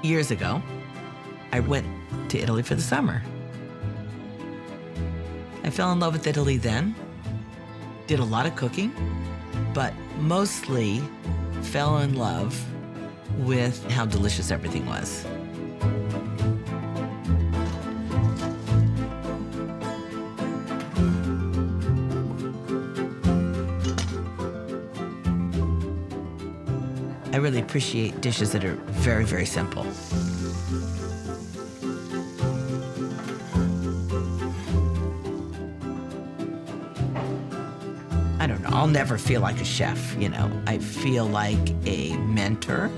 years ago, I went to Italy for the summer. I fell in love with Italy then, did a lot of cooking, but mostly fell in love with how delicious everything was. I really appreciate dishes that are very, very simple. I don't know, I'll never feel like a chef, you know. I feel like a mentor,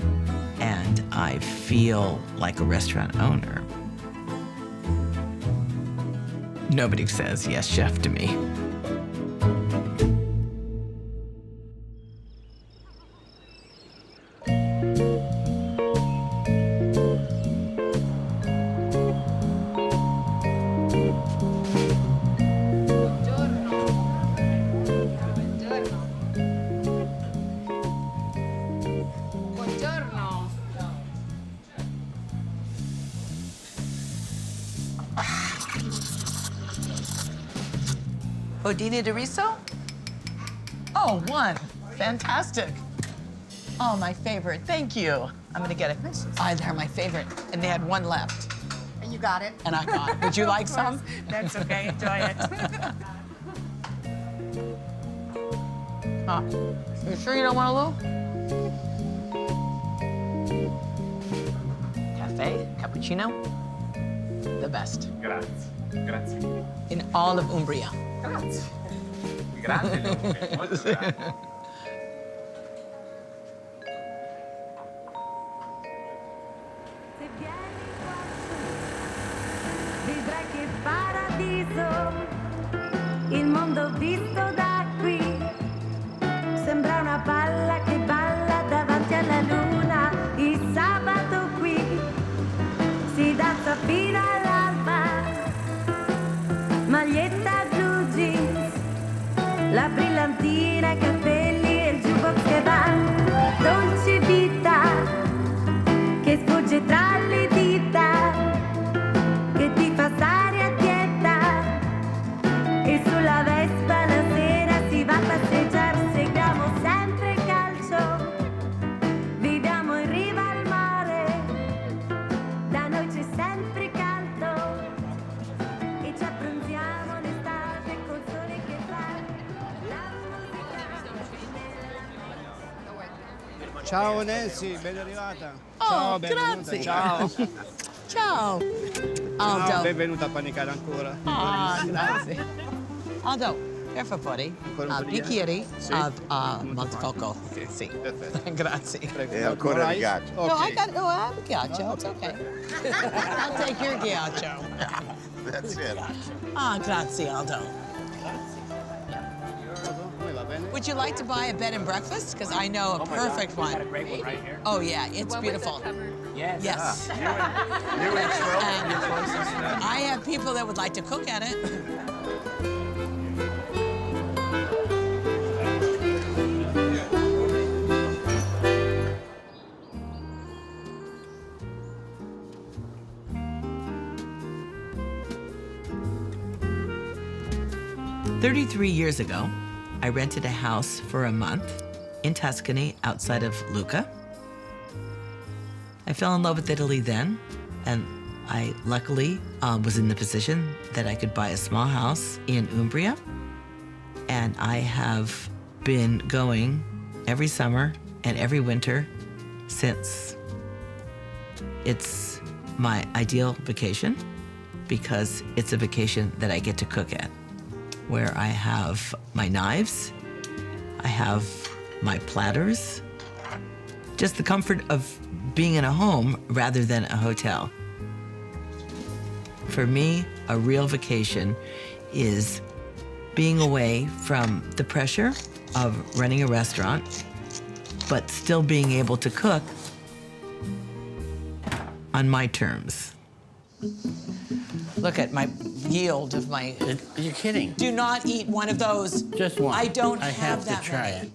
and I feel like a restaurant owner. Nobody says yes, chef to me. Bodini de riso? Oh, one. Fantastic. Oh, my favorite. Thank you. I'm gonna get it. They're my favorite. And they had one left. And you got it. And I got it. Would you like some? That's okay. Enjoy it. Huh. You sure you don't want a little? Cafe, cappuccino, the best. Grazie. Grazie mille. In all of Umbria. Grazie. Grande nome, molto grande. Se vieni qua su, vedrai che paradiso, il mondo visto da qui, sembra una palla che balla davanti alla luna, il sabato qui, si danza fino all'alba, maglietta blu jeans, la brillantina, i capelli e il jukebox che va, dolce vita che sfugge tra le dita, che ti fa stare a quieta, e sulla Vespa la sera si va a passeggiare, seguiamo sempre il calcio, viviamo in riva al mare, da noi c'è sempre caldo, e ci abbronziamo l'estate col sole che fa, la musica Ciao Nancy, ben arrivata. Oh, Ciao, benvenuta. grazie. Ciao. Ciao. Ciao, Aldo. benvenuta a Panicale ancora. Ah, grazie. Aldo, per favore, Ancora un po' di bicchieri Sì. Montefalco. Ok, Sì. perfetto. Grazie. Prego. E ancora Rice? il ghiaccio. No, Ok. I have a ghiaccio. It's okay. I'll take your ghiaccio. That's it. Ah, grazie, Aldo. Come va bene? Would you like to buy a bed and breakfast? Because I know a perfect one. Got a great one right here. Oh, yeah, it's beautiful. Yes. Yes. New and And I have people that would like to cook at it. "33 years ago, I rented a house for a month in Tuscany outside of Lucca. I fell in love with Italy then, and I luckily was in the position that I could buy a small house in Umbria. And I have been going every summer and every winter since. It's my ideal vacation because it's a vacation that I get to cook at, where I have my knives, I have my platters, just the comfort of being in a home rather than a hotel. For me, a real vacation is being away from the pressure of running a restaurant, but still being able to cook on my terms. Look at my yield of my... You're kidding. Do not eat one of those. Just one. I don't I have that to try many. it.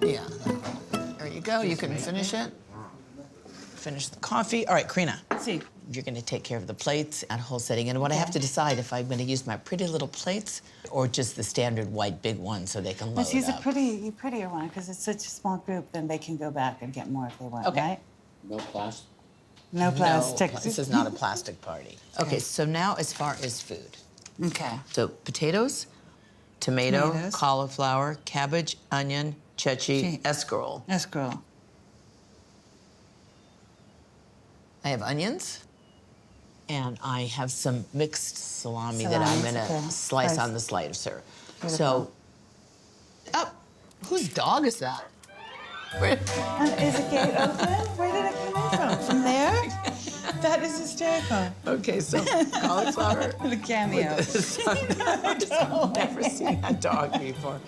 Yeah. go. You can finish it. Finish the coffee. All right, Karina. See. You're going to take care of the plates and whole setting. And what I have to decide if I'm going to use my pretty little plates or just the standard white big ones so they can load Let's use a up. prettier one because it's such a small group. Then they can go back and get more if they want. Okay. Right? No plastic. No plastic. No, this is not a plastic party. Okay, so now as far as food. Okay. So potatoes, tomato, Tomatoes. cauliflower, cabbage, onion, chechi, escarole. Escarole. I have onions, and I have some mixed salami that I'm Salami, gonna okay. slice Slice. on the slicer. Beautiful. So, oh, whose dog is that? Where- Is the gate open? Where did it come in from? From there? That is hysterical. Okay, so cauliflower. The cameo. I've never seen that dog before.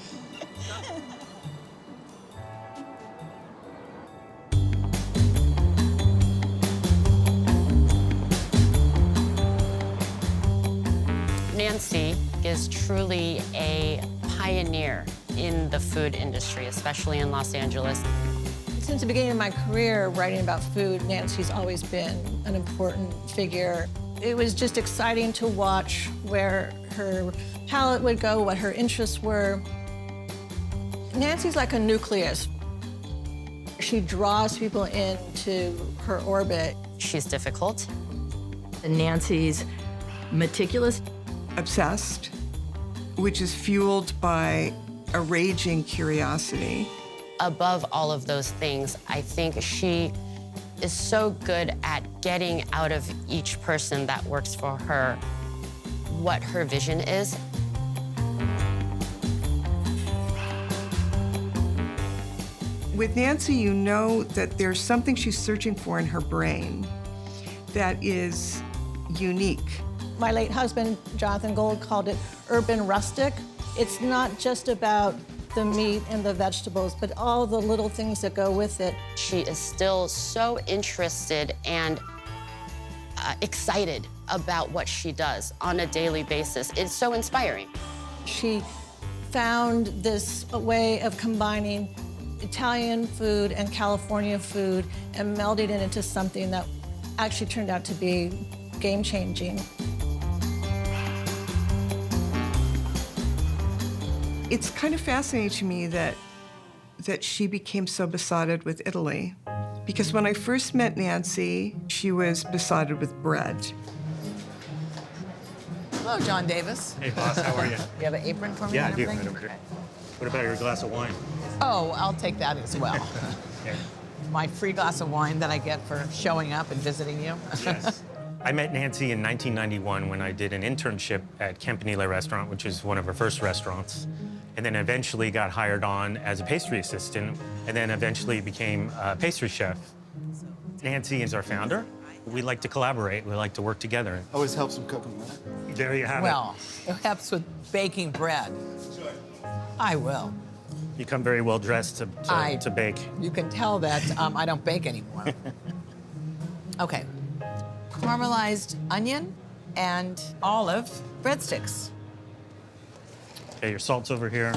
Nancy is truly a pioneer in the food industry, especially in Los Angeles. Since the beginning of my career writing about food, Nancy's always been an important figure. It was just exciting to watch where her palate would go, what her interests were. Nancy's like a nucleus. She draws people into her orbit. She's difficult. Nancy's meticulous, obsessed, which is fueled by a raging curiosity. Above all of those things, I think she is so good at getting out of each person that works for her what her vision is. With Nancy, you know that there's something she's searching for in her brain that is unique. My late husband, Jonathan Gold, called it urban rustic. It's not just about the meat and the vegetables, but all the little things that go with it. She is still so interested and excited about what she does on a daily basis. It's so inspiring. She found this way of combining Italian food and California food and melded it into something that actually turned out to be game-changing. It's kind of fascinating to me that she became so besotted with Italy. Because when I first met Nancy, she was besotted with bread. Hello, John Davis. Hey, boss, how are you? You have an apron for me? Yeah, I and do, everything? right over here. What about your glass of wine? Oh, I'll take that as well. Yeah. My free glass of wine that I get for showing up and visiting you. Yes. I met Nancy in 1991 when I did an internship at Campanile restaurant, which is one of her first restaurants, and then eventually got hired on as a pastry assistant, and then eventually became a pastry chef. Nancy is our founder. We like to collaborate. We like to work together. Always helps them cooking, right? There you have Well, it helps with baking bread. I will. it. You come very well dressed to bake. You can tell that I don't bake anymore. Okay. Caramelized onion and olive breadsticks. Okay, your salt's over here.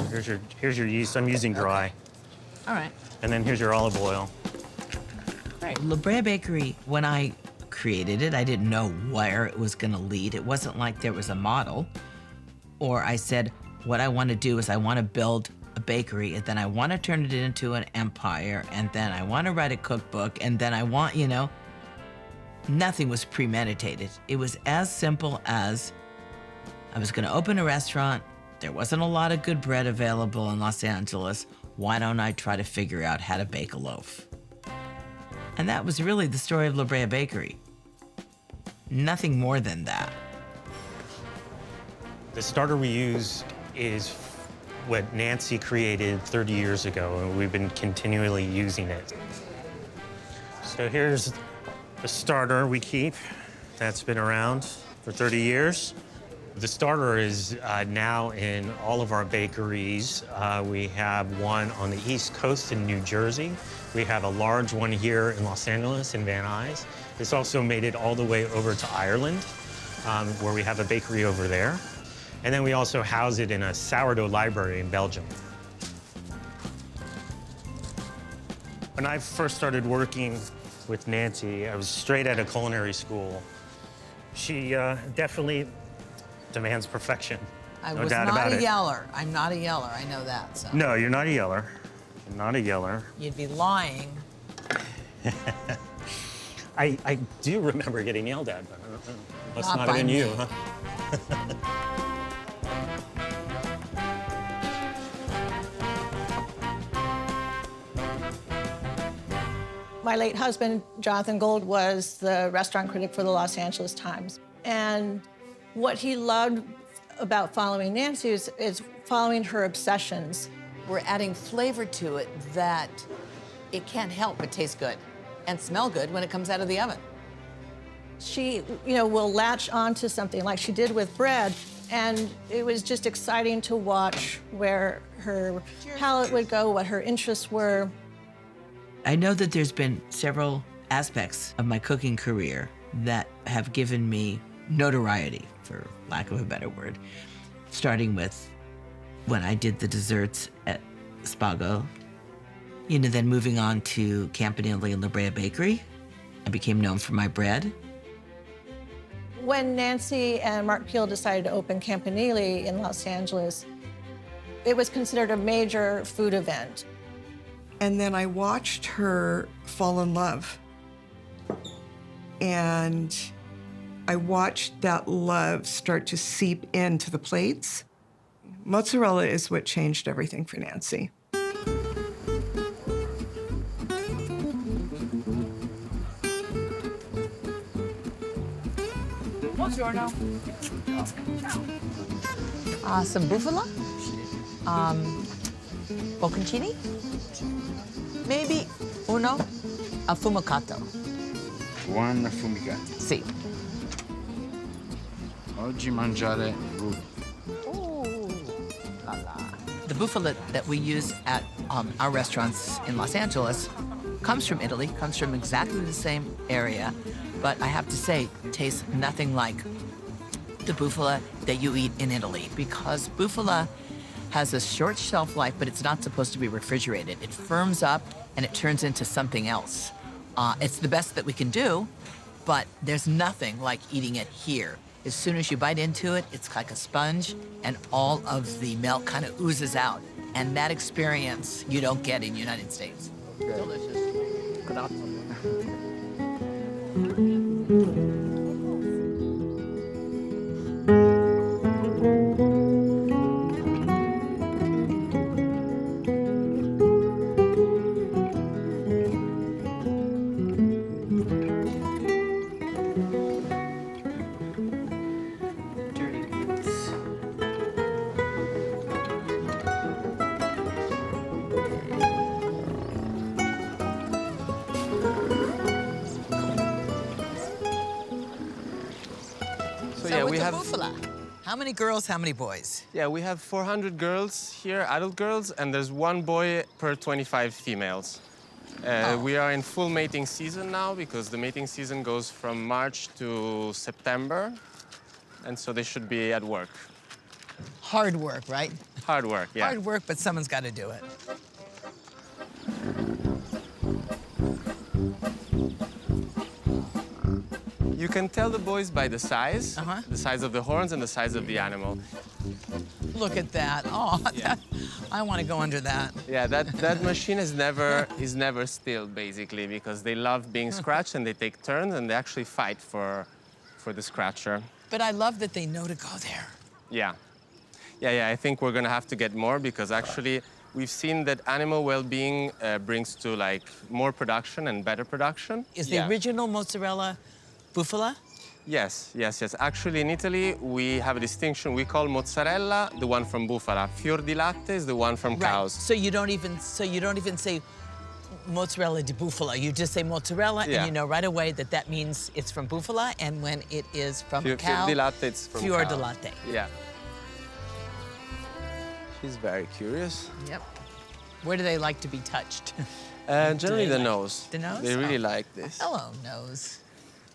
Here's your yeast. I'm using dry. All right. And then here's your olive oil. Right. La Brea Bakery, when I created it, I didn't know where it was going to lead. It wasn't like there was a model. Or I said, what I want to do is I want to build a bakery, and then I want to turn it into an empire, and then I want to write a cookbook, and then I want, nothing was premeditated. It was as simple as I was going to open a restaurant. There wasn't a lot of good bread available in Los Angeles. Why don't I try to figure out how to bake a loaf? And that was really the story of La Brea Bakery. Nothing more than that. The starter we use is what Nancy created 30 years ago, and we've been continually using it. So here's the starter we keep that's been around for 30 years. The starter is now in all of our bakeries. We have one on the East Coast in New Jersey. We have a large one here in Los Angeles, in Van Nuys. It's also made it all the way over to Ireland, where we have a bakery over there. And then we also house it in a sourdough library in Belgium. When I first started working with Nancy, I was straight out of culinary school. She definitely demands perfection. I No was doubt not about a it. yeller. I'm not a yeller. I know that. So. No, you're not a yeller. You're not a yeller. You'd be lying. I do remember getting yelled at, but must Not not have by been you, me. huh? My late husband, Jonathan Gold, was the restaurant critic for the Los Angeles Times. And what he loved about following Nancy is following her obsessions. We're adding flavor to it that it can't help but taste good and smell good when it comes out of the oven. She, will latch onto something like she did with bread, and it was just exciting to watch where her palate would go, what her interests were. I know that there's been several aspects of my cooking career that have given me notoriety, for lack of a better word, starting with when I did the desserts at Spago, then moving on to Campanile and La Brea Bakery. I became known for my bread. When Nancy and Mark Peel decided to open Campanile in Los Angeles, it was considered a major food event. And then I watched her fall in love. And I watched that love start to seep into the plates. Mozzarella is what changed everything for Nancy. Buongiorno. Some bufala? Bocconcini? Maybe uno affumicato. One affumicato. Sì. Oggi mangiare The bufala that we use at our restaurants in Los Angeles comes from Italy, comes from exactly the same area, but I have to say, tastes nothing like the bufala that you eat in Italy, because bufala has a short shelf life, but it's not supposed to be refrigerated. It firms up and it turns into something else. It's the best that we can do, but there's nothing like eating it here. As soon as you bite into it, it's like a sponge, and all of the milk kind of oozes out. And that experience you don't get in the United States. Delicious. So yeah, we have bufala. How many girls, how many boys? Yeah, we have 400 girls here, adult girls, and there's one boy per 25 females. We are in full mating season now because the mating season goes from March to September, and so they should be at work. Hard work, right? Hard work, yeah. Hard work, but someone's got to do it. You can tell the boys by the size of the horns and the size of the animal. Look at that. Oh, Yeah. I want to go under that. Yeah, that machine is never still, basically, because they love being scratched and they take turns and they actually fight for the scratcher. But I love that they know to go there. Yeah. Yeah, I think we're gonna have to get more because actually we've seen that animal well-being brings to like more production and better production. Is the original mozzarella bufala? Yes. Actually, in Italy, we have a distinction. We call mozzarella the one from bufala. Fior di latte is the one from cows. So you don't even say mozzarella di bufala. You just say mozzarella, and you know right away that that means it's from bufala, and when it is from a cow, Fior di latte, it's from fior cow. di latte. Yeah. She's very curious. Yep. Where do they like to be touched? Generally the nose. The nose? They really like this. Hello, nose.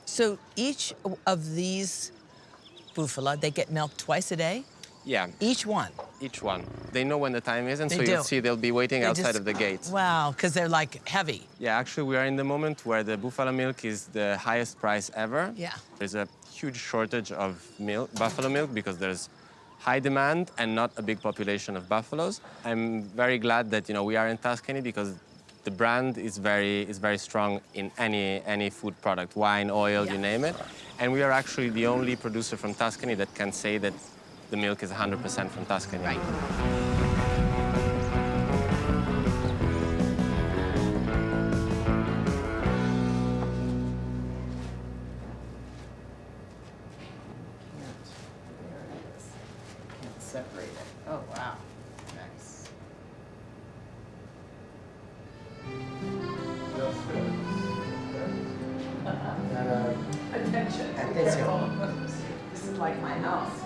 So each of these bufala, they get milked twice a day? Yeah. Each one? Each one. They know when the time is, and They so do. you'll see they'll be waiting They outside just- of the gate. Wow, because they're like heavy. Yeah, actually, we are in the moment where the buffalo milk is the highest price ever. Yeah. There's a huge shortage of milk, buffalo milk, because there's high demand and not a big population of buffaloes. I'm very glad that we are in Tuscany, because the brand is very strong in any food product, wine, oil, you name it. And we are actually the only producer from Tuscany that can say that the milk is 100% from Tuscany. Right. Separate it. Oh, wow. Nice. Attention. Attention. This is like my house.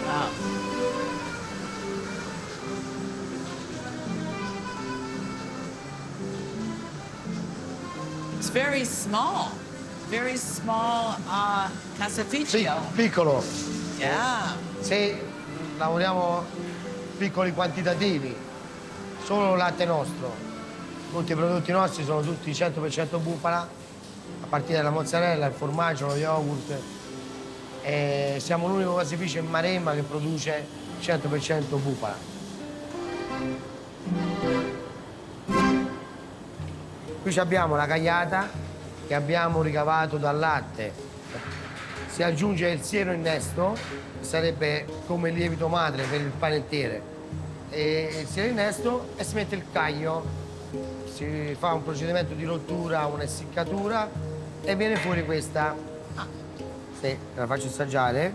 Wow. It's very small. Very small caseificio. Piccolo. Yeah. Se lavoriamo piccoli quantitativi, solo latte nostro, tutti i prodotti nostri sono tutti 100% bufala, a partire dalla mozzarella, il formaggio, lo yogurt. E siamo l'unico caseificio in Maremma che produce 100% bufala. Qui abbiamo la cagliata che abbiamo ricavato dal latte. Si aggiunge il siero innesto, che sarebbe come il lievito madre per il panettiere. E il siero innesto e si mette il caglio, si fa un procedimento di rottura, un'essiccatura e viene fuori questa. Se la faccio assaggiare,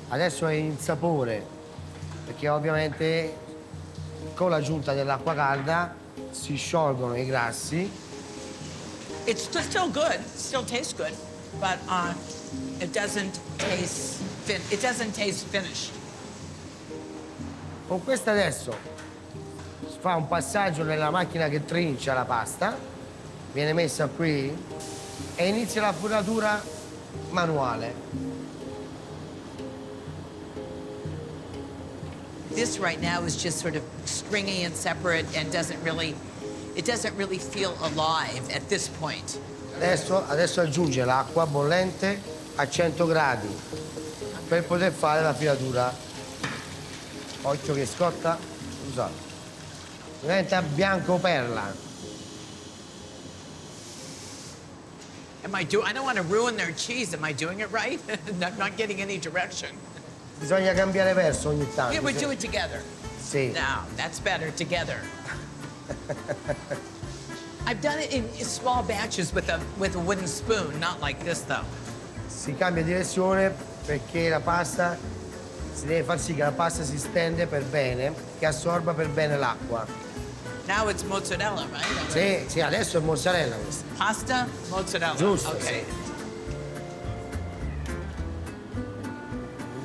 adesso è in sapore, perché ovviamente con l'aggiunta dell'acqua calda si sciolgono i grassi. It's still good. It still tastes good, but it doesn't taste finished. Con questa adesso si fa un passaggio nella macchina che trincia la pasta, viene messa qui e inizia la foratura manuale. This right now is just sort of stringy and separate and doesn't really feel alive at this point. Adesso aggiunge l'acqua bollente a 100 gradi per poter fare la filatura. Occhio che scotta, scusate. Diventa bianco perla. I don't want to ruin their cheese. Am I doing it right? I'm not getting any direction. Bisogna cambiare verso ogni tanto. Yeah, we do it together. Sì. Now, that's better, together. I've done it in small batches with a wooden spoon, not like this though. Si cambia direzione perché la pasta si deve far sì che la pasta si stende per bene, che assorba per bene l'acqua. Now it's mozzarella, right? Sì, adesso è mozzarella questa. Pasta, mozzarella. Giusto, Okay. sì.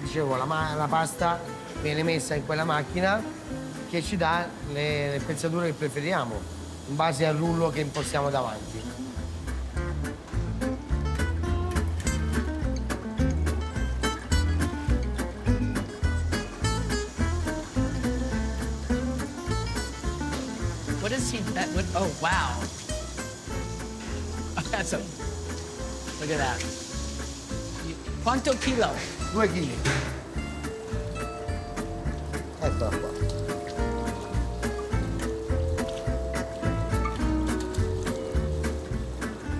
Dicevo, la pasta viene messa in quella macchina che ci dà le pezzature che preferiamo, in base al rullo che impostiamo davanti. What is he? Oh, wow. That's a. Look at that. Quanto kilo? 2 chili. Eccola qua.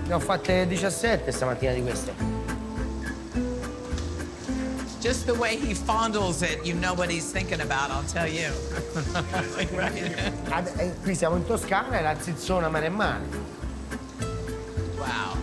Ne ho fatte 17 stamattina di queste. Just the way he fondles it, you know what he's thinking about, I'll tell you. Right? Qui siamo in Toscana e la zizzona maremmana. Wow.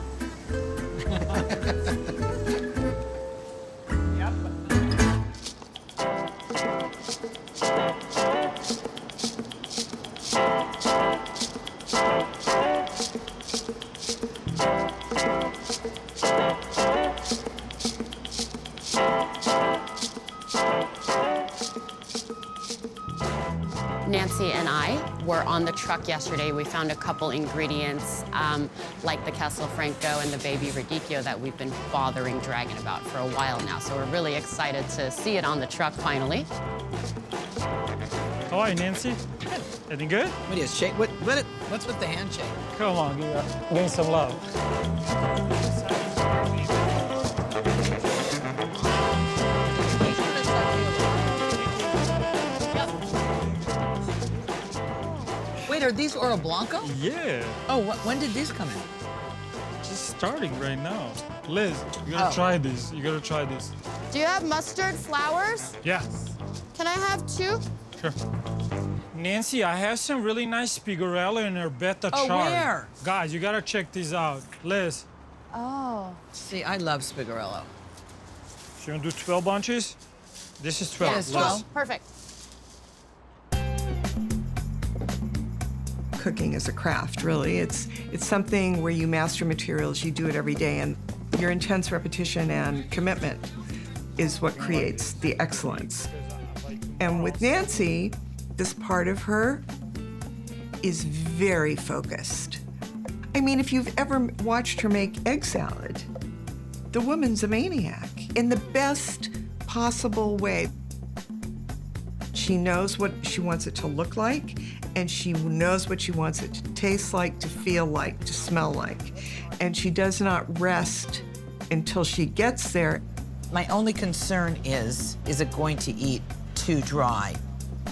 Nancy and I were on the truck yesterday. We found a couple ingredients, like the Castelfranco and the baby radicchio that we've been bothering Dragon about for a while now. So we're really excited to see it on the truck finally. How are you, Nancy? Good. Anything good? What do you shake? What's with the handshake? Come on, give me some love. Wait, are these Oro Blanco? Yeah. Oh, when did these come in? Just starting right now. Liz, you gotta try this. You gotta try this. Do you have mustard flowers? Yeah. Can I have 2? Sure. Nancy, I have some really nice spigorello in our beta Oh, chart. where? Guys, you gotta check this out. Liz. Oh. See, I love Spigorello. So you wanna do 12 bunches? This is 12. Yes, Liz. 12. Perfect. Cooking is a craft, really. It's something where you master materials, you do it every day, and your intense repetition and commitment is what creates the excellence. And with Nancy, this part of her is very focused. I mean, if you've ever watched her make egg salad, the woman's a maniac in the best possible way. She knows what she wants it to look like, and she knows what she wants it to taste like, to feel like, to smell like. And she does not rest until she gets there. My only concern is it going to eat too dry?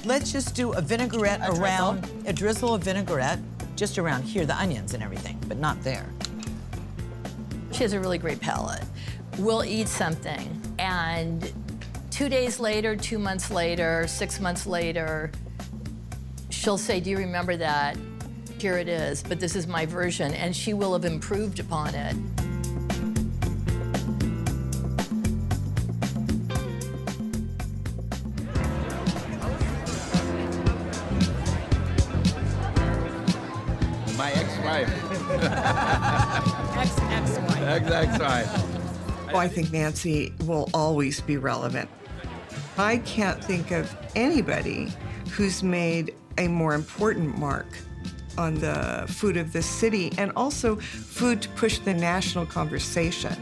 Let's just do a vinaigrette around, a drizzle of vinaigrette just around here, the onions and everything, but not there. She has a really great palate. We'll eat something, and 2 days later, 2 months later, 6 months later, she'll say, do you remember that? Here it is, but this is my version, and she will have improved upon it. My ex-wife. Ex-wife. Ex-wife. Oh, I think Nancy will always be relevant. I can't think of anybody who's made a more important mark on the food of this city, and also food to push the national conversation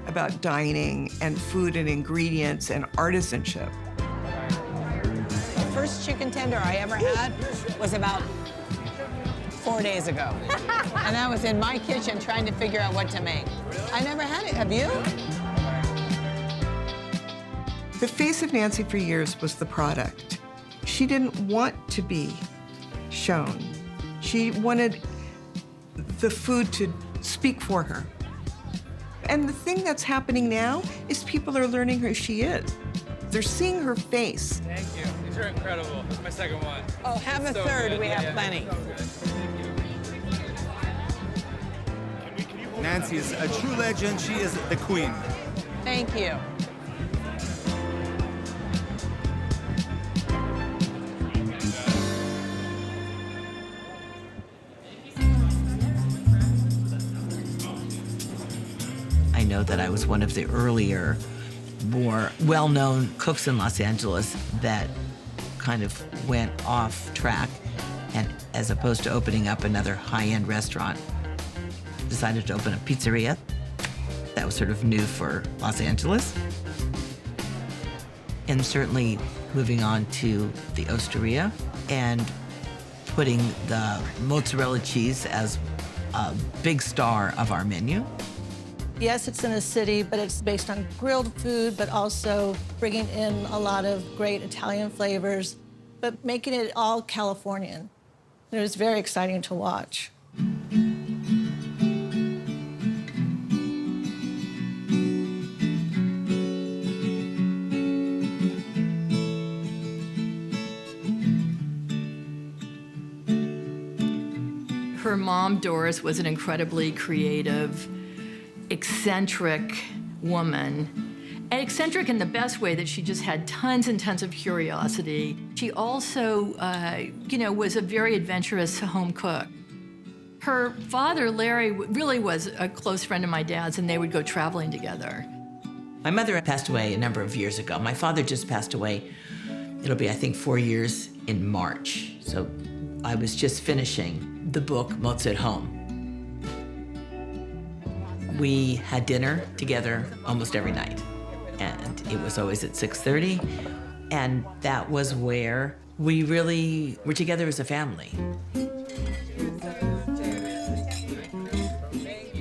about dining and food and ingredients and artisanship. The first chicken tender I ever had was about 4 days ago. And I was in my kitchen trying to figure out what to make. I never had it, have you? The face of Nancy for years was the product. She didn't want to be shown. She wanted the food to speak for her. And the thing that's happening now is people are learning who she is. They're seeing her face. Thank you. These are incredible. This is my second one. Oh, have a So third. good. We have Yeah, plenty. so good. Nancy is a true legend. She is the queen. Thank you. I know that I was one of the earlier, more well-known cooks in Los Angeles that kind of went off track, and as opposed to opening up another high-end restaurant, decided to open a pizzeria. That was sort of new for Los Angeles. And certainly moving on to the Osteria and putting the mozzarella cheese as a big star of our menu. Yes, it's in a city, but it's based on grilled food, but also bringing in a lot of great Italian flavors, but making it all Californian. It was very exciting to watch. Her mom, Doris, was an incredibly creative, eccentric woman. And eccentric in the best way, that she just had tons and tons of curiosity. She also, was a very adventurous home cook. Her father, Larry, really was a close friend of my dad's, and they would go traveling together. My mother passed away a number of years ago. My father just passed away. It'll be, I think, 4 years in March. So I was just finishing the book, Mozza at Home. We had dinner together almost every night, and it was always at 6:30, and that was where we really were together as a family.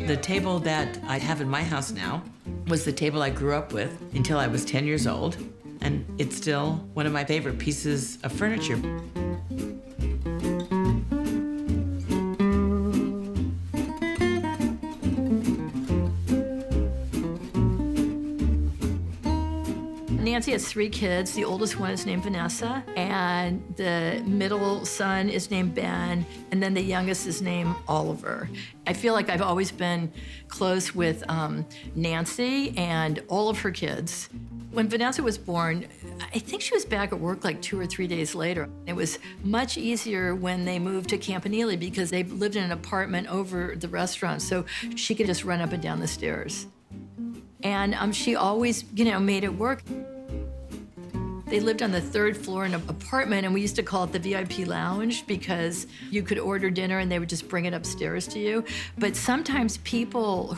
The table that I have in my house now was the table I grew up with until I was 10 years old, and it's still one of my favorite pieces of furniture. Nancy has 3 kids. The oldest one is named Vanessa, and the middle son is named Ben, and then the youngest is named Oliver. I feel like I've always been close with Nancy and all of her kids. When Vanessa was born, I think she was back at work like 2 or 3 days later. It was much easier when they moved to Campanile because they lived in an apartment over the restaurant, so she could just run up and down the stairs. And she always, made it work. They lived on the 3rd floor in an apartment, and we used to call it the VIP lounge because you could order dinner and they would just bring it upstairs to you. But sometimes people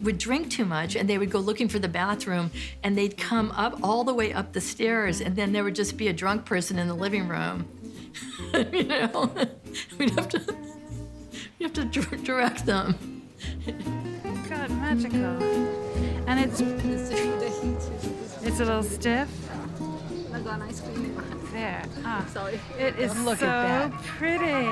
would drink too much and they would go looking for the bathroom, and they'd come up all the way up the stairs, and then there would just be a drunk person in the living room. We'd have to direct them. God, magical. And it's a little stiff. There. Sorry. It is Look so at that. pretty.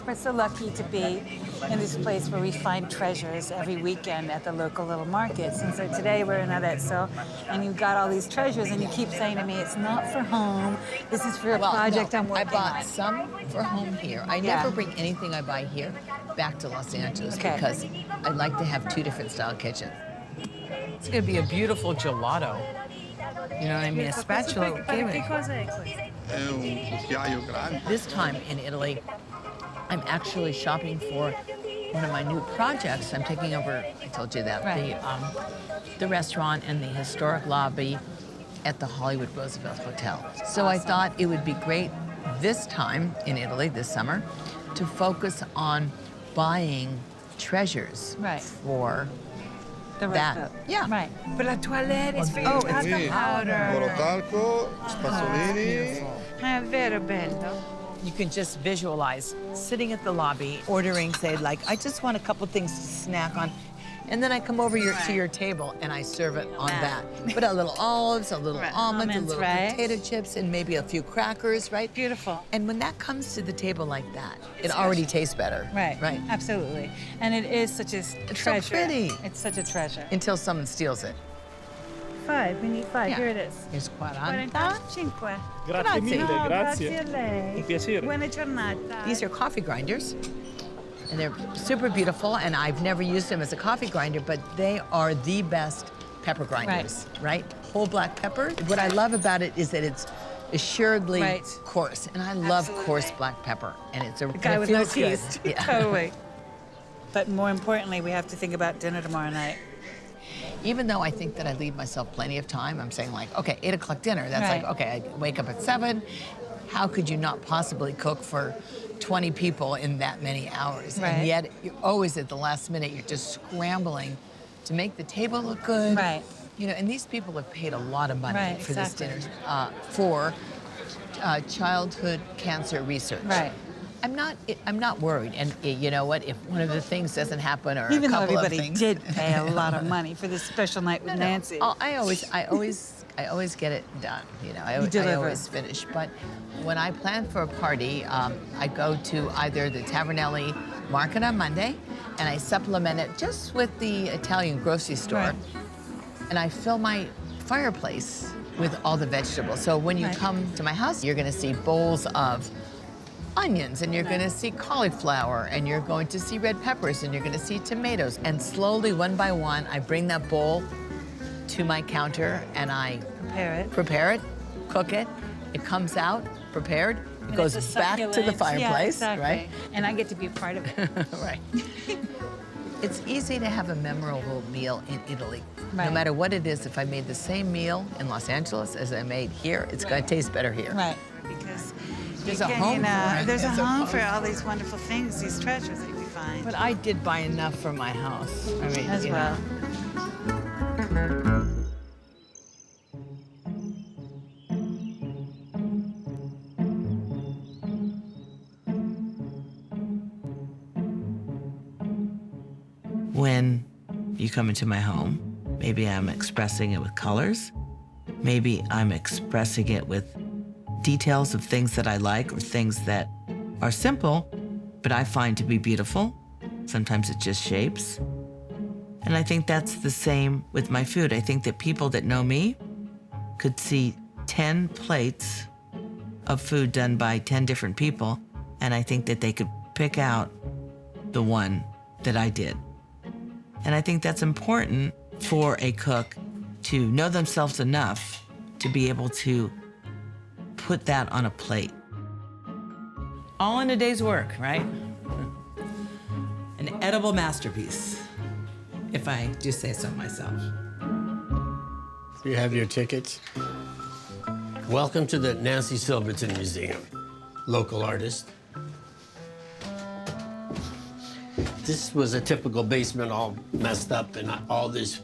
We're so lucky to be in this place where we find treasures every weekend at the local little markets. And so today we're in Arezzo, and you've got all these treasures, and you keep saying to me, it's not for home. This is for a project I'm working on. I bought some for home here. I never bring anything I buy here back to Los Angeles because I like to have 2 different style kitchens. It's going to be a beautiful gelato. You know what I mean? A spatula would give it. This time in Italy, I'm actually shopping for one of my new projects. I'm taking over, I told you that, the restaurant and the historic lobby at the Hollywood Roosevelt Hotel. So I thought it would be great this time in Italy, this summer, to focus on buying treasures for that. Yeah. Right. But la toilette is for your powder. Morotalco, spazzolini. È vero bello. You can just visualize sitting at the lobby, ordering, say, like, I just want a couple things to snack on. And then I come over to your table and I serve it on that. Put a little olives, a little almonds, a little potato chips, and maybe a few crackers, right? Beautiful. And when that comes to the table like that, it already tastes better. Right. Right. Absolutely. And it is such a treasure. It's so pretty. It's such a treasure. Until someone steals it. 5. We need 5. Yeah. Here it is. Here's 40. 45. Grazie mille, No, grazie. grazie a lei. Un piacere. Buona giornata. These are coffee grinders. And they're super beautiful, and I've never used them as a coffee grinder, but they are the best pepper grinders, right? Whole black pepper. What I love about it is that it's assuredly coarse, and I love coarse black pepper, and it's a guy with no feels teeth. good. Yeah. Totally. But more importantly, we have to think about dinner tomorrow night. Even though I think that I leave myself plenty of time, I'm saying like, okay, 8 o'clock dinner. That's like, okay, I wake up at 7. How could you not possibly cook for 20 people in that many hours? And yet, you're always at the last minute, you're just scrambling to make the table look good. Right. You know, and these people have paid a lot of money for this dinner, for childhood cancer research. Right. I'm not worried. And you know what? If one of the things doesn't happen, or Even a though couple of everybody things, did pay a lot of money for this special night with Nancy. Oh, I always get it done. You know, I always finish. But when I plan for a party, I go to either the Tavernelli Market on Monday, and I supplement it just with the Italian grocery store, and I fill my fireplace with all the vegetables. So when you come to my house, you're going to see bowls of onions, and you're going to see cauliflower, and you're going to see red peppers, and you're going to see tomatoes. And slowly, one by one, I bring that bowl to my counter, and I prepare it, cook it. It comes out prepared. It goes back to the fireplace, right? And I get to be a part of it. Right. It's easy to have a memorable meal in Italy. No Right. matter what it is, if I made the same meal in Los Angeles as I made here, it's going to taste better here. Right. Because There's you a can, home you know, for it. there's a home for all these wonderful things, these treasures that we find. But I did buy enough for my house. I mean, As you well. know. When you come into my home, maybe I'm expressing it with colors. Maybe I'm expressing it with details of things that I like or things that are simple, but I find to be beautiful. Sometimes it's just shapes. And I think that's the same with my food. I think that people that know me could see 10 plates of food done by 10 different people, and I think that they could pick out the one that I did. And I think that's important for a cook to know themselves enough to be able to put that on a plate. All in a day's work, right? An edible masterpiece, if I do say so myself. You have your tickets. Welcome to the Nancy Silverton Museum. Local artist. This was a typical basement all messed up, and all these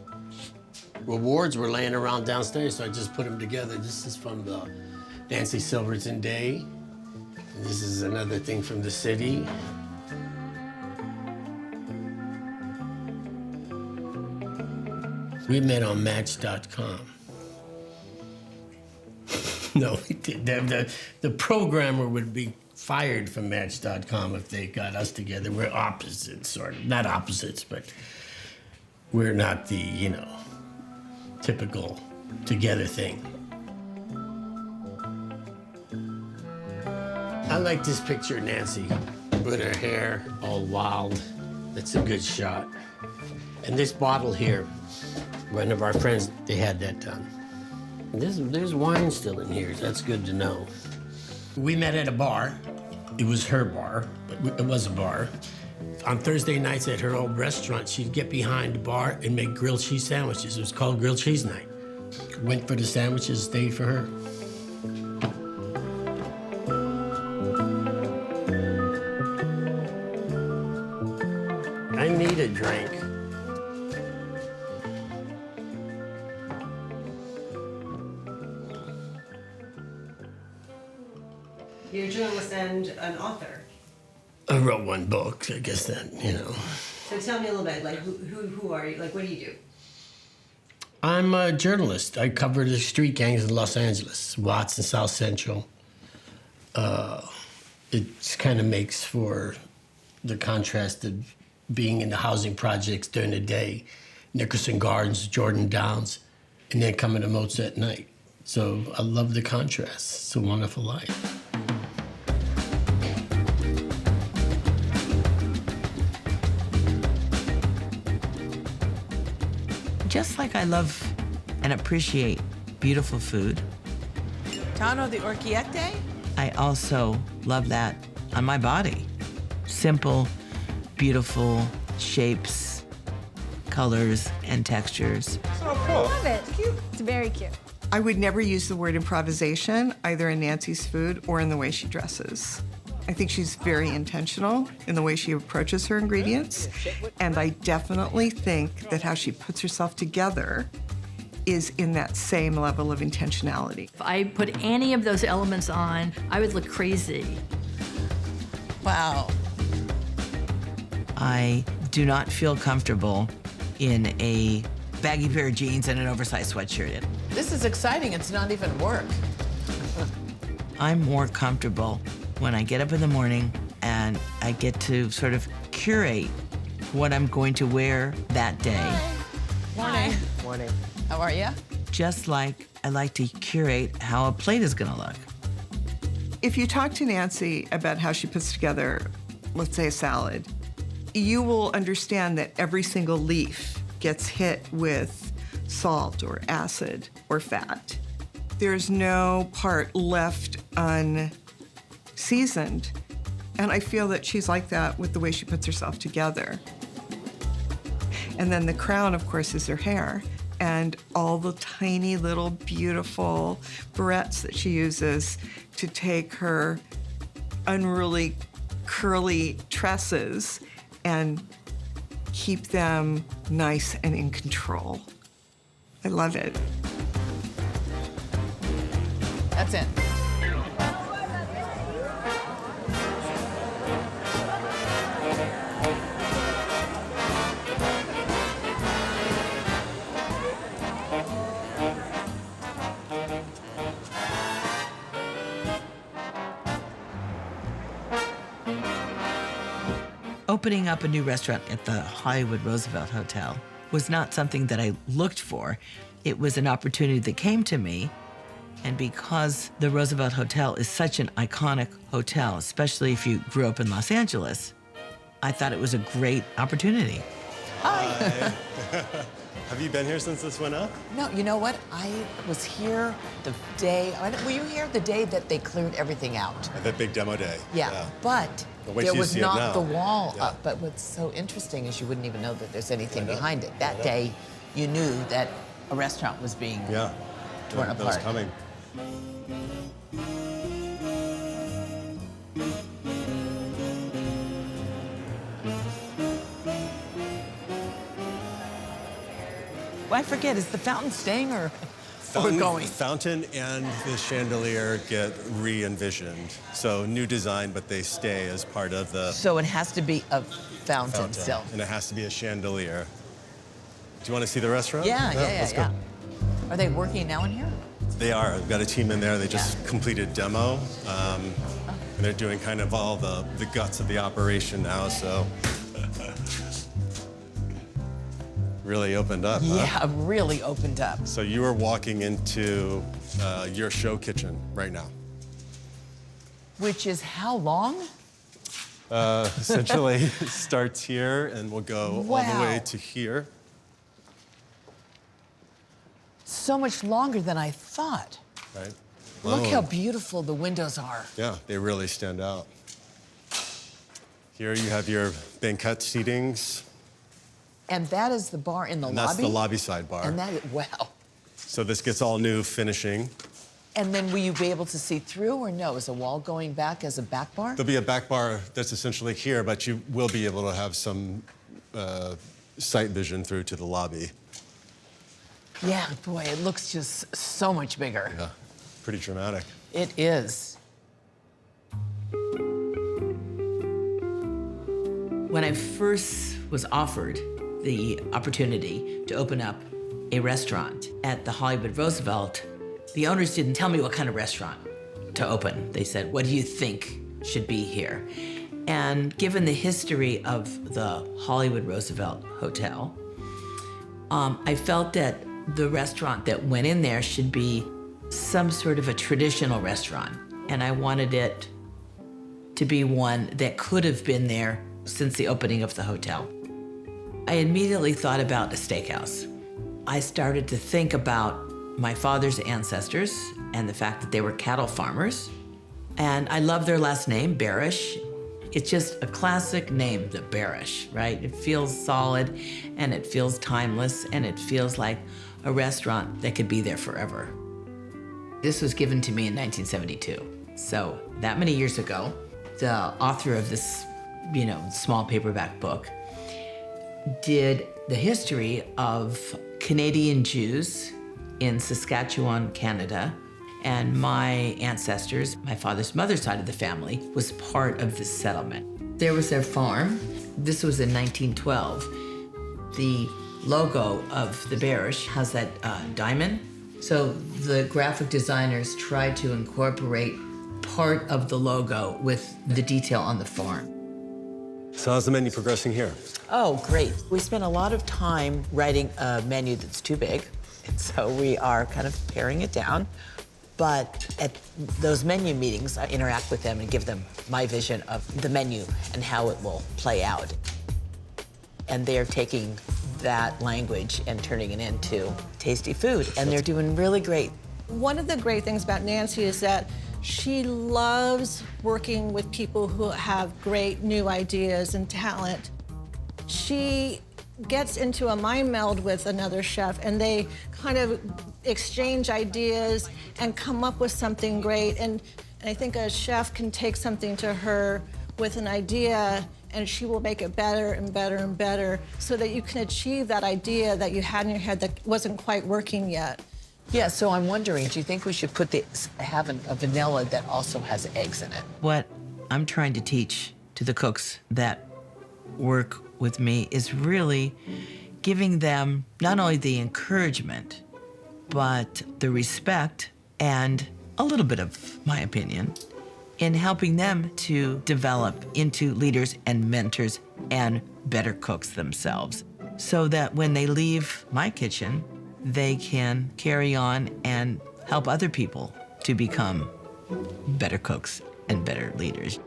rewards were laying around downstairs, so I just put them together. This is from the Nancy Silverton Day. And this is another thing from the city. We met on Match.com. No, we didn't. The programmer would be fired from Match.com if they got us together. We're opposites, sort of. Not opposites, but we're not the, you know, typical together thing. I like this picture of Nancy with her hair all wild. That's a good shot. And this bottle here, one of our friends, they had that done. There's wine still in here. That's good to know. We met at a bar. It was her bar, but it was a bar. On Thursday nights at her old restaurant, she'd get behind the bar and make grilled cheese sandwiches. It was called Grilled Cheese Night. Went for the sandwiches, stayed for her. I need a drink. You're a journalist and an author. I wrote one book, I guess that, you know. So tell me a little bit, like, who are you? Like, what do you do? I'm a journalist. I cover the street gangs in Los Angeles, Watts and South Central. It kind of makes for the contrast of being in the housing projects during the day, Nickerson Gardens, Jordan Downs, and then coming to Mozza at night. So I love the contrast. It's a wonderful life. Just like I love and appreciate beautiful food, Tano the Orchiette? I also love that on my body. Simple, beautiful shapes, colors, and textures. I love it. It's cute. It's very cute. I would never use the word improvisation, either in Nancy's food or in the way she dresses. I think she's very intentional in the way she approaches her ingredients, and I definitely think that how she puts herself together is in that same level of intentionality. If I put any of those elements on, I would look crazy. Wow. I do not feel comfortable in a baggy pair of jeans and an oversized sweatshirt. This is exciting. It's not even work. I'm more comfortable when I get up in the morning and I get to sort of curate what I'm going to wear that day. Morning. Morning. How are you? Just like I like to curate how a plate is gonna look. If you talk to Nancy about how she puts together, let's say, a salad, you will understand that every single leaf gets hit with salt or acid or fat. There's no part left unseasoned. And I feel that she's like that with the way she puts herself together. And then the crown, of course, is her hair. And all the tiny little beautiful barrettes that she uses to take her unruly curly tresses and keep them nice and in control. I love it. That's it. Opening up a new restaurant at the Hollywood Roosevelt Hotel was not something that I looked for. It was an opportunity that came to me. And because the Roosevelt Hotel is such an iconic hotel, especially if you grew up in Los Angeles, I thought it was a great opportunity. Hi. Have you been here since this went up? No, you know what? I was here the day, were you here the day that they cleared everything out? At that big demo day. Yeah. But wait there till you was see it not now. the wall Yeah. up. But what's so interesting is you wouldn't even know that there's anything I know. behind it. That I know. day, you knew that a restaurant was being torn that was apart. coming. Well, I forget, is the fountain staying or going? Fountain and the chandelier get re-envisioned. So new design, but they stay as part of the So it has to be a fountain still. And it has to be a chandelier. Do you want to see the restaurant? Yeah. Let's go. Are they working now in here? They are. We've got a team in there. They just completed demo. And they're doing kind of all the guts of the operation now, so. Really opened up, huh? Yeah, really opened up. So you are walking into your show kitchen right now. Which is how long? Essentially, it starts here and we'll go all the way to here. So much longer than I thought. Right. Look Oh. how beautiful the windows are. Yeah, they really stand out. Here you have your banquet seatings. And that is the bar in the And lobby? that's the lobby side bar. And that is, wow. So this gets all new finishing. And then will you be able to see through or no? Is a wall going back as a back bar? There'll be a back bar that's essentially here, but you will be able to have some sight vision through to the lobby. Yeah, boy, it looks just so much bigger. Yeah, pretty dramatic. It is. When I first was offered the opportunity to open up a restaurant at the Hollywood Roosevelt, the owners didn't tell me what kind of restaurant to open. They said, what do you think should be here? And given the history of the Hollywood Roosevelt Hotel, I felt that the restaurant that went in there should be some sort of a traditional restaurant. And I wanted it to be one that could have been there since the opening of the hotel. I immediately thought about a steakhouse. I started to think about my father's ancestors and the fact that they were cattle farmers. And I love their last name, Barish. It's just a classic name, the Barish, right? It feels solid and it feels timeless and it feels like a restaurant that could be there forever. This was given to me in 1972. So that many years ago, the author of this, small paperback book did the history of Canadian Jews in Saskatchewan, Canada. And my ancestors, my father's mother's side of the family, was part of this settlement. There was their farm. This was in 1912. The logo of the Barish has that diamond. So the graphic designers tried to incorporate part of the logo with the detail on the farm. So how's the menu progressing here? Oh, great. We spent a lot of time writing a menu that's too big, and so we are kind of paring it down. But at those menu meetings, I interact with them and give them my vision of the menu and how it will play out. And they're taking that language and turning it into tasty food, and they're doing really great. One of the great things about Nancy is that she loves working with people who have great new ideas and talent. She gets into a mind meld with another chef, and they kind of exchange ideas and come up with something great. And I think a chef can take something to her with an idea, and she will make it better and better and better so that you can achieve that idea that you had in your head that wasn't quite working yet. Yeah, so I'm wondering, do you think we should have a vanilla that also has eggs in it? What I'm trying to teach to the cooks that work with me is really giving them not only the encouragement, but the respect and a little bit of my opinion in helping them to develop into leaders and mentors and better cooks themselves, so that when they leave my kitchen, they can carry on and help other people to become better cooks and better leaders.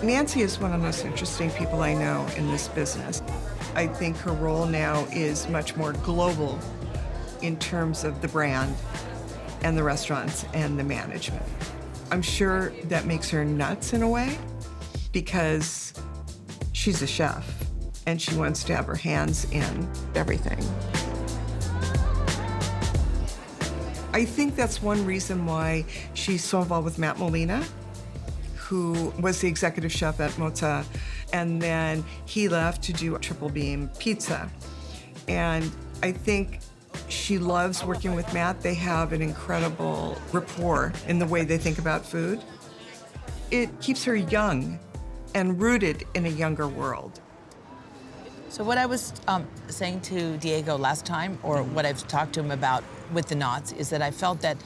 Nancy is one of the most interesting people I know in this business. I think her role now is much more global in terms of the brand and the restaurants and the management. I'm sure that makes her nuts in a way because she's a chef and she wants to have her hands in everything. I think that's one reason why she's so involved with Matt Molina, who was the executive chef at Mozza, and then he left to do Triple Beam Pizza. And I think she loves working with Matt. They have an incredible rapport in the way they think about food. It keeps her young and rooted in a younger world. So what I was saying to Diego last time, or what I've talked to him about with the knots, is that I felt that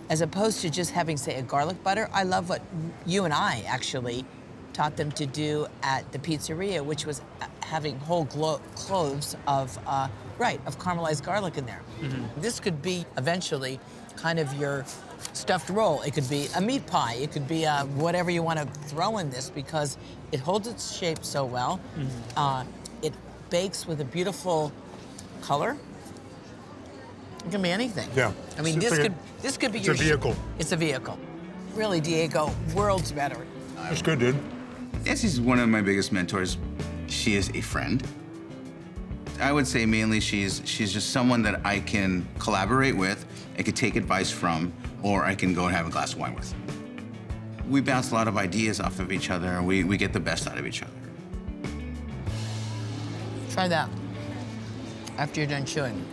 as opposed to just having, say, a garlic butter, I love what you and I actually taught them to do at the pizzeria, which was having whole cloves of caramelized garlic in there. Mm-hmm. This could be eventually kind of your stuffed roll. It could be a meat pie. It could be whatever you want to throw in this because it holds its shape so well. Mm-hmm. It bakes with a beautiful color. It can be anything. Yeah. I mean, this could be it's your... a vehicle. It's a vehicle. Really, Diego, world's better. It's good, dude. Nancy's one of my biggest mentors. She is a friend. I would say mainly she's just someone that I can collaborate with, I could take advice from, or I can go and have a glass of wine with. We bounce a lot of ideas off of each other, and we get the best out of each other. Try that after you're done chewing.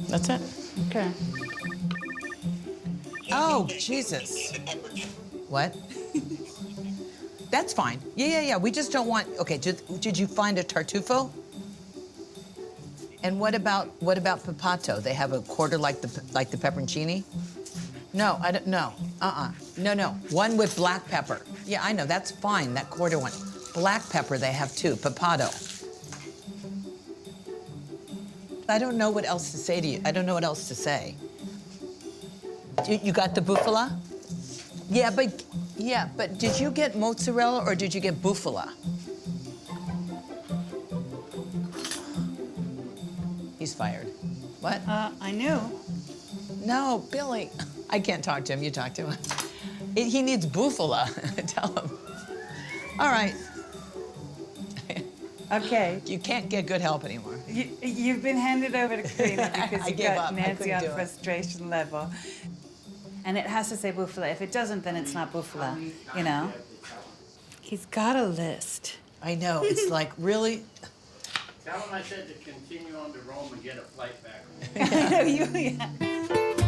That's it. Okay. Oh, Jesus. What? That's fine. Yeah. We just don't want... Okay, did you find a tartufo? And what about pepato? They have a quarter like the pepperoncini? No, I don't... No. No. One with black pepper. Yeah, I know. That's fine, that quarter one. Black pepper they have too, pepato. I don't know what else to say to you. I don't know what else to say. You got the bufala? Yeah, but did you get mozzarella or did you get bufala? He's fired. What? I knew. No, Billy. I can't talk to him. You talk to him. He needs bufala. Tell him. All right. Okay. You can't get good help anymore. You've been handed over to Culinary because you got up. Nancy on frustration level. And it has to say bufala. If it doesn't, then it's not bufala, you know? He's got a list. I know. It's like, really? Tell him I said to continue on to Rome and get a flight back. Yeah.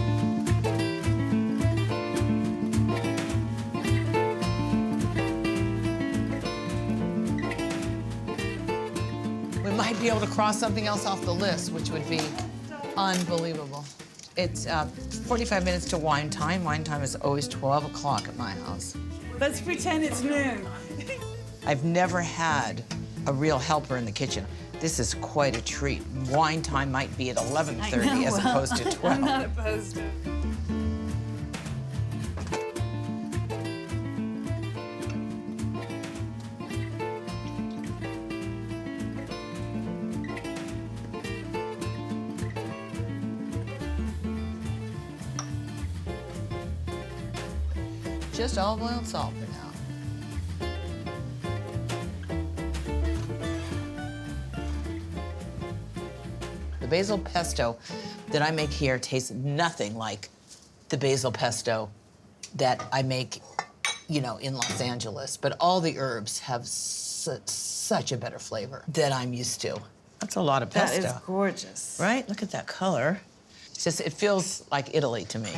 we might be able to cross something else off the list, which would be unbelievable. It's 45 minutes to wine time. Wine time is always 12 o'clock at my house. Let's pretend it's noon. I've never had a real helper in the kitchen. This is quite a treat. Wine time might be at 11:30 as opposed to 12. I'm not opposed to it. Just olive oil and salt for now. The basil pesto that I make here tastes nothing like the basil pesto that I make, you know, in Los Angeles. But all the herbs have such a better flavor that I'm used to. That's a lot of pesto. That is gorgeous. Right? Look at that color. It's just, it feels like Italy to me.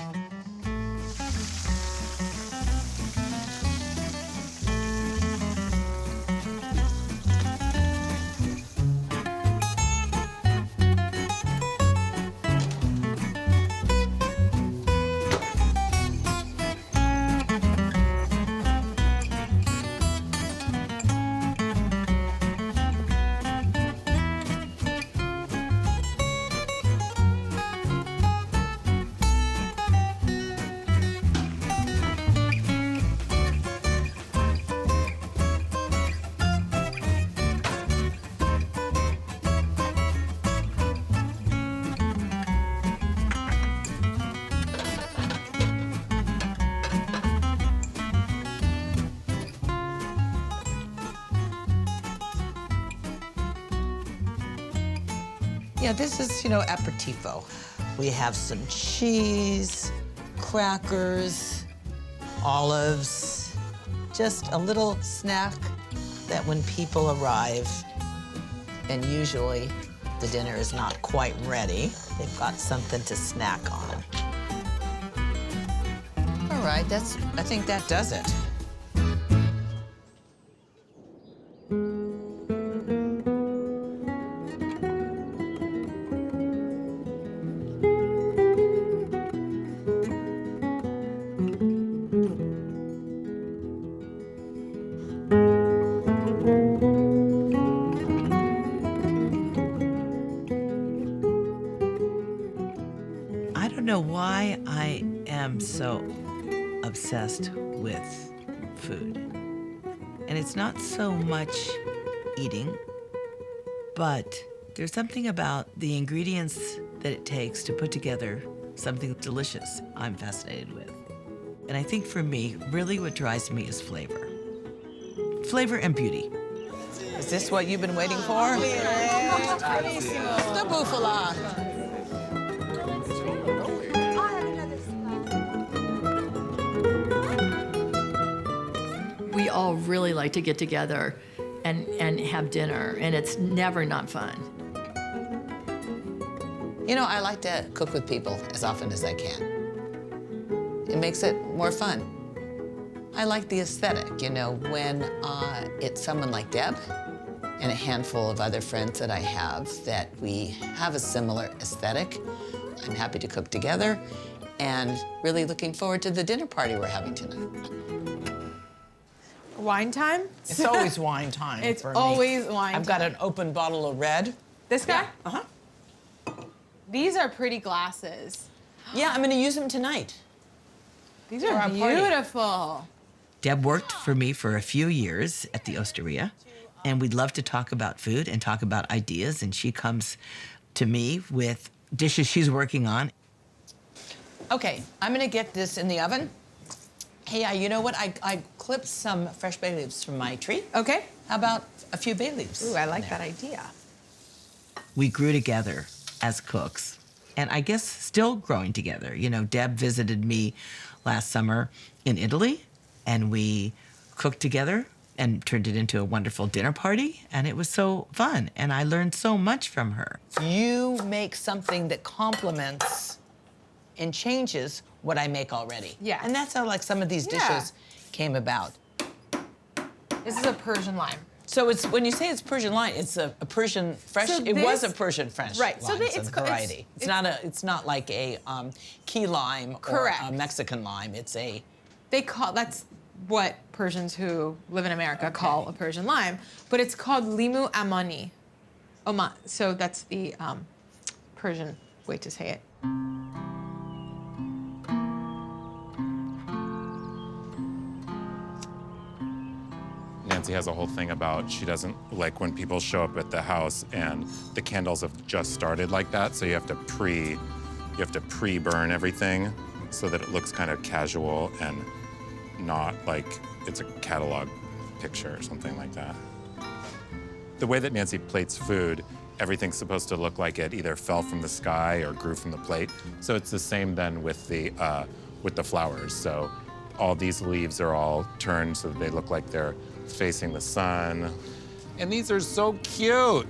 Yeah, this is, you know, aperitivo. We have some cheese, crackers, olives, just a little snack that when people arrive, and usually the dinner is not quite ready, they've got something to snack on. All right, I think that does it. I don't know why I am so obsessed with food. And it's not so much eating, but there's something about the ingredients that it takes to put together something delicious I'm fascinated with. And I think for me, really what drives me is flavor. Flavor and beauty. Is this what you've been waiting for? The buffalo. We all really like to get together and have dinner, and it's never not fun. You know, I like to cook with people as often as I can. It makes it more fun. I like the aesthetic, you know, when it's someone like Deb and a handful of other friends that I have that we have a similar aesthetic. I'm happy to cook together and really looking forward to the dinner party we're having tonight. Wine time? It's always wine time It's for me. always wine I've got an open bottle of red. This guy? Yeah, uh-huh. These are pretty glasses. Yeah, I'm gonna use them tonight. These For are our party. beautiful. Deb worked for me for a few years at the Osteria, and we'd love to talk about food and talk about ideas, and she comes to me with dishes she's working on. Okay, I'm gonna get this in the oven. Hey, you know what? I clipped some fresh bay leaves from my tree. Okay. How about a few bay leaves? Ooh, I like that idea. We grew together as cooks, and I guess still growing together. You know, Deb visited me last summer in Italy, and we cooked together and turned it into a wonderful dinner party, and it was so fun, and I learned so much from her. You make something that complements and changes what I make already. Yeah. And that's how, like, some of these dishes came about. This is a Persian lime. So it's when you say it's Persian lime, it's a Persian fresh. So it was a this- Persian fresh right, so lime. it's variety. It's not like a key lime Correct. or a Mexican lime. It's a. That's what Persians who live in America call a Persian lime, but it's called limu amani. So that's the Persian way to say it. Nancy has a whole thing about she doesn't like when people show up at the house and the candles have just started like that, so you have to pre-burn everything so that it looks kind of casual and not like it's a catalog picture or something like that. The way that Nancy plates food, everything's supposed to look like it either fell from the sky or grew from the plate. So it's the same then with the flowers. So all these leaves are all turned so that they look like they're facing the sun. And these are so cute.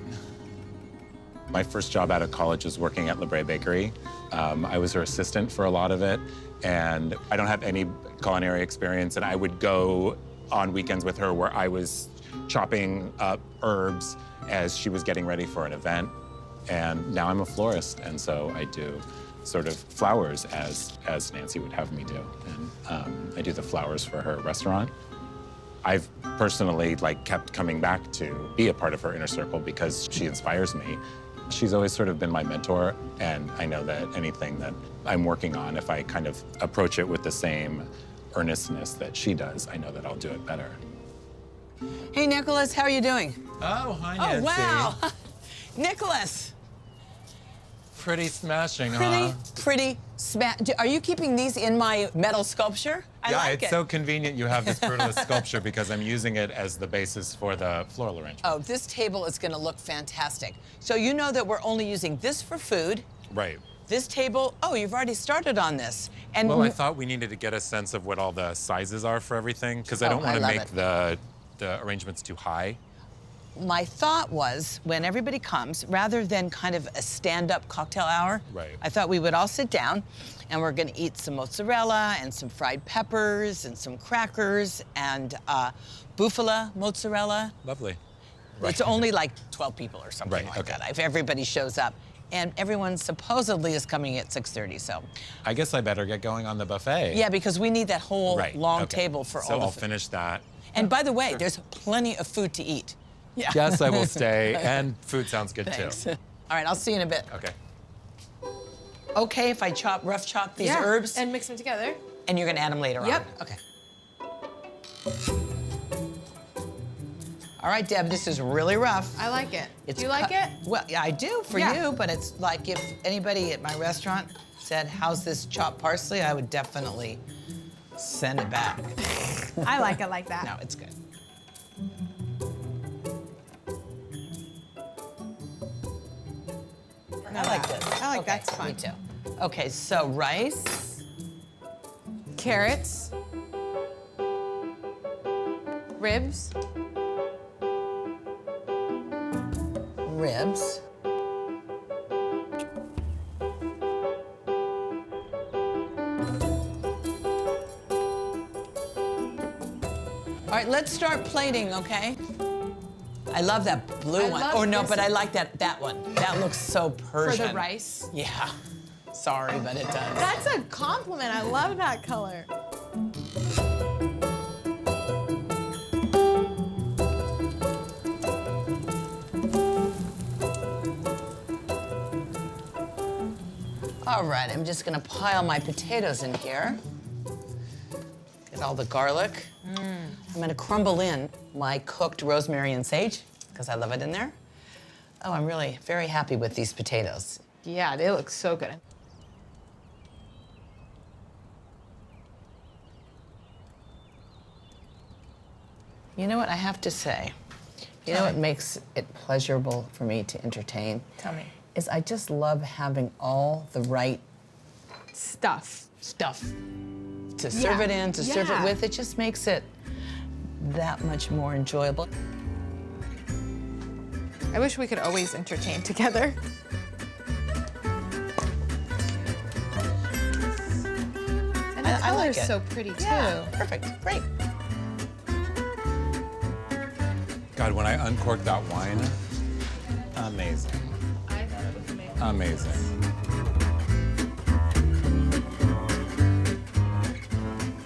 My first job out of college was working at La Brea Bakery. I was her assistant for a lot of it, and I don't have any culinary experience, and I would go on weekends with her where I was chopping up herbs as she was getting ready for an event. And now I'm a florist, and so I do sort of flowers as Nancy would have me do. And I do the flowers for her restaurant. I've personally kept coming back to be a part of her inner circle because she inspires me. She's always sort of been my mentor, and I know that anything that I'm working on, if I kind of approach it with the same earnestness that she does, I know that I'll do it better. Hey, Nicholas, how are you doing? Oh, hi, Oh, Nancy. wow. Nicholas. Pretty smashing, huh? Pretty Are you keeping these in my metal sculpture? I Yeah, like it's it. so convenient you have this brutalist sculpture because I'm using it as the basis for the floral arrangement. Oh, this table is going to look fantastic. So you know that we're only using this for food. Right. This table, oh, you've already started on this. And Well, I thought we needed to get a sense of what all the sizes are for everything because I don't want to love make it. the arrangements too high. My thought was when everybody comes, rather than kind of a stand-up cocktail hour, Right. I thought we would all sit down and we're going to eat some mozzarella and some fried peppers and some crackers and Buffalo Mozzarella. Lovely. It's only like 12 people or something like that, if everybody shows up. And everyone supposedly is coming at 6:30, so. I guess I better get going on the buffet. Yeah, because we need that whole long okay. table for So all the I'll food. finish that. And by the way, there's plenty of food to eat. Yeah. Yes, I will stay, and food sounds good Thanks. too. All right, I'll see you in a bit. Okay. Okay, if I rough chop these herbs? And mix them together. And you're gonna add them later Yep. on? Okay. All right, Deb, this is really rough. I like it. It's Do you like it? Well, yeah, I do for Yeah. you, but it's like if anybody at my restaurant said, how's this chopped parsley, I would definitely send it back. I like it like that. No, it's good. I like this. I like okay, that's fun. Me too. Okay, so rice. Carrots. Ribs. Ribs. All right, let's start plating, okay? I love that blue I one. love Or no, this. but I like that one. That looks so Persian. For the rice. Yeah. Sorry, but it does. That's a compliment. I love that color. All right, I'm just gonna pile my potatoes in here. Get all the garlic. I'm gonna crumble in my cooked rosemary and sage, because I love it in there. Oh, I'm really very happy with these potatoes. Yeah, they look so good. You know what I have to say? You know what makes it pleasurable for me to entertain? Tell me. Is I just love having all the right stuff to serve it in, to serve it Yeah. with. It just makes it that much more enjoyable. I wish we could always entertain together. And the I like color's it. so pretty too. Yeah, perfect, great. God, God, when I uncorked that wine, amazing. Amazing.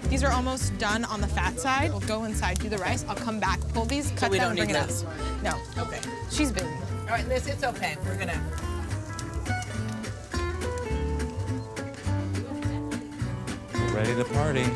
These are almost done on the fat side. We'll go inside, do the rice. I'll come back, pull these, cut we them, don't bring need it out. Liz. No. Okay. She's busy. All right, Liz, it's okay. We're gonna. Ready to party.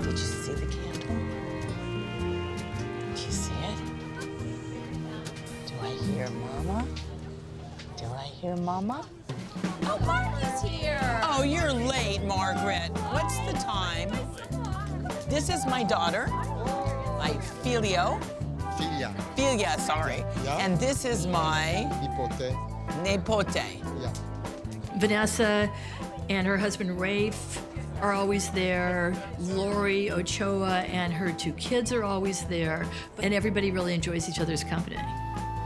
Did you see the candle? Did you see it? Do I hear Mama? Do I hear Mama? Oh, Margaret's here. Oh, you're late, Margaret. What's the time? This is my daughter, my filio. Figlia. Figlia, sorry. Yeah. And this is my Nipote. nepote. Yeah. Vanessa and her husband Rafe are always there. Lori Ochoa and her 2 kids are always there. And everybody really enjoys each other's company.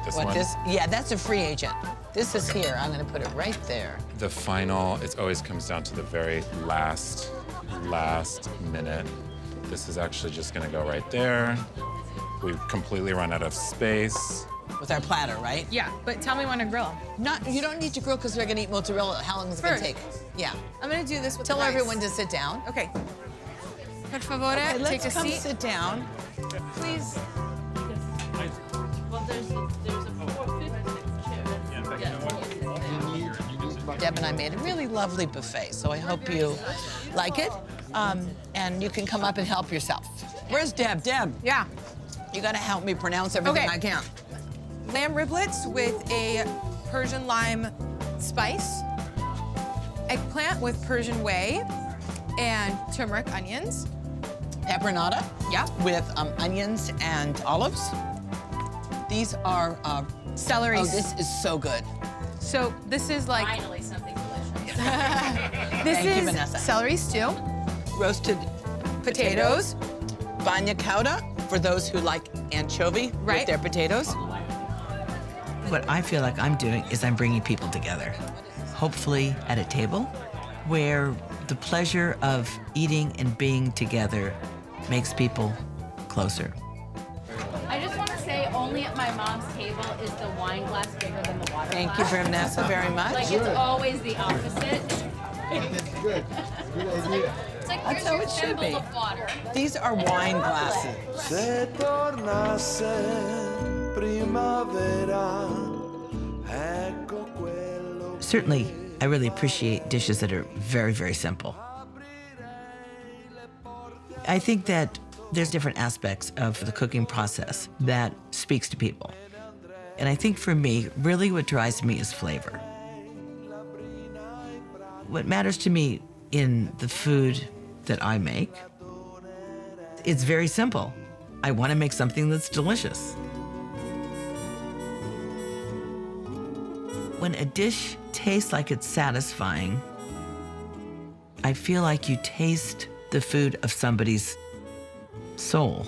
This What one, this? Yeah, that's a free agent. This is here. I'm gonna put it right there. the final, it always comes down to the very last minute. This is actually just gonna go right there. We've completely run out of space. With our platter, right? Yeah, but tell me when to grill them. You don't need to grill because they're gonna eat mozzarella. How long is it gonna First. take? Yeah. I'm gonna do this with Tell the rice. everyone to sit down. Okay. Per favore, Okay, take let's a come seat. sit down. Please. Deb and I made a really lovely buffet, so I hope you like it. And you can come up and help yourself. Where's Deb? Deb, Yeah. you gotta help me pronounce everything Okay. I can. Lamb riblets with a Persian lime spice, eggplant with Persian whey, and turmeric onions. Pepperonata. Yeah. With onions and olives. These are Celery. Oh, this is so good. So this is like Finally, something delicious. this Thank you, is Vanessa. celery stew, Roasted potatoes, bagna cauda for those who like anchovy with Right. their potatoes. What I feel like I'm doing is I'm bringing people together, hopefully at a table where the pleasure of eating and being together makes people closer. I just want to say, only at my mom's table is the wine glass bigger than the water Thank you, glass. Vanessa, very much. Like, it's always the opposite. Good. Good idea. It's like, That's here's how your it should thimble be. of water. These are wine glasses. Se tornasse primavera, ecco quello. Certainly, I really appreciate dishes that are very, very simple. I think that there's different aspects of the cooking process that speaks to people. And I think for me, really what drives me is flavor. What matters to me in the food that I make, it's very simple. I want to make something that's delicious. When a dish tastes like it's satisfying, I feel like you taste the food of somebody's soul.